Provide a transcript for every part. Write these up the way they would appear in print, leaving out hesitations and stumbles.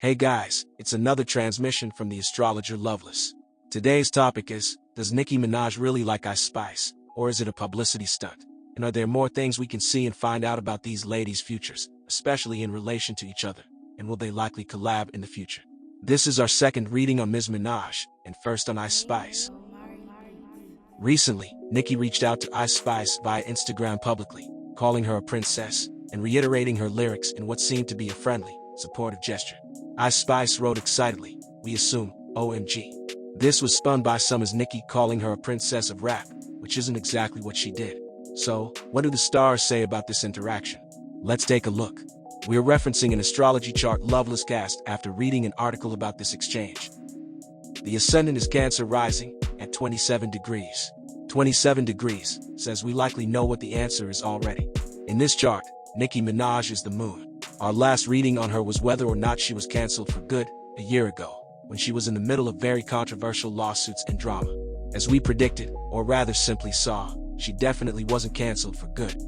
Hey guys, it's another transmission from the astrologer Loveless. Today's topic is, does Nicki Minaj really like Ice Spice, or is it a publicity stunt? And are there more things we can see and find out about these ladies' futures, especially in relation to each other, and will they likely collab in the future? This is our second reading on Ms. Minaj, and first on Ice Spice. Recently, Nicki reached out to Ice Spice via Instagram publicly, calling her a princess, and reiterating her lyrics in what seemed to be a friendly, supportive gesture. Ice Spice wrote excitedly, "We assume, OMG." This was spun by some as Nicki calling her a princess of rap, which isn't exactly what she did. So, what do the stars say about this interaction? Let's take a look. We're referencing an astrology chart Loveless cast after reading an article about this exchange. The ascendant is Cancer rising, at 27 degrees. 27 degrees says we likely know what the answer is already. In this chart, Nicki Minaj is the moon. Our last reading on her was whether or not she was cancelled for good, a year ago, when she was in the middle of very controversial lawsuits and drama. As we predicted, or rather simply saw, she definitely wasn't cancelled for good.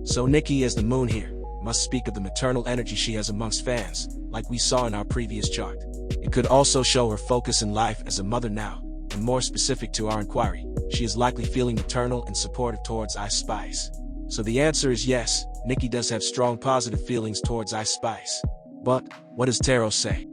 So Nicki as the moon here, must speak of the maternal energy she has amongst fans, like we saw in our previous chart. It could also show her focus in life as a mother now, and more specific to our inquiry, she is likely feeling maternal and supportive towards Ice Spice. So the answer is yes, Nicki does have strong positive feelings towards Ice Spice. But, what does tarot say?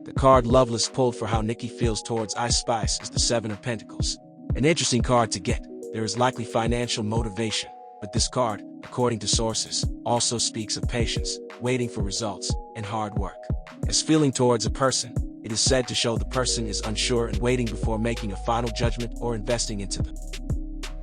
The card Loveless pulled for how Nicki feels towards Ice Spice is the Seven of Pentacles. An interesting card to get. There is likely financial motivation, but this card, according to sources, also speaks of patience, waiting for results, and hard work. As feeling towards a person, it is said to show the person is unsure and waiting before making a final judgment or investing into them.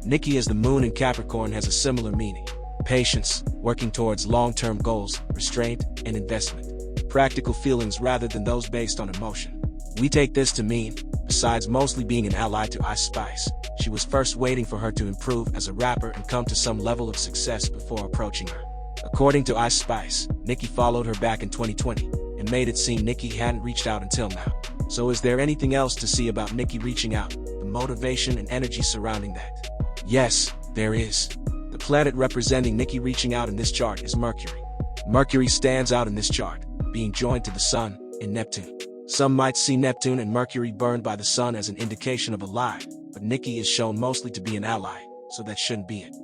Nicki as the moon in Capricorn has a similar meaning. Patience, working towards long-term goals, restraint, and investment. Practical feelings rather than those based on emotion. We take this to mean, besides mostly being an ally to Ice Spice, she was first waiting for her to improve as a rapper and come to some level of success before approaching her. According to Ice Spice, Nicki followed her back in 2020, and made it seem Nicki hadn't reached out until now. So is there anything else to see about Nicki reaching out, the motivation and energy surrounding that? Yes, there is. The planet representing Nicki reaching out in this chart is Mercury. Mercury stands out in this chart, being joined to the Sun and Neptune. Some might see Neptune and Mercury burned by the Sun as an indication of a lie, but Nicki is shown mostly to be an ally, so that shouldn't be it.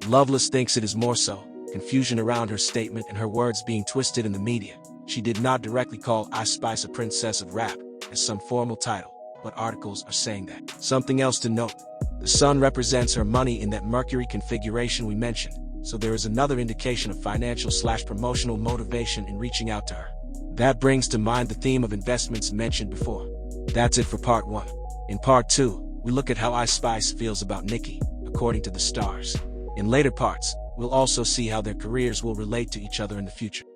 Loveless thinks it is more so, confusion around her statement and her words being twisted in the media. She did not directly call Ice Spice a princess of rap, as some formal title, but articles are saying that. Something else to note. The Sun represents her money in that Mercury configuration we mentioned, so there is another indication of financial/promotional motivation in reaching out to her. That brings to mind the theme of investments mentioned before. That's it for part 1. In part 2, we look at how Ice Spice feels about Nicki, according to the stars. In later parts, we'll also see how their careers will relate to each other in the future.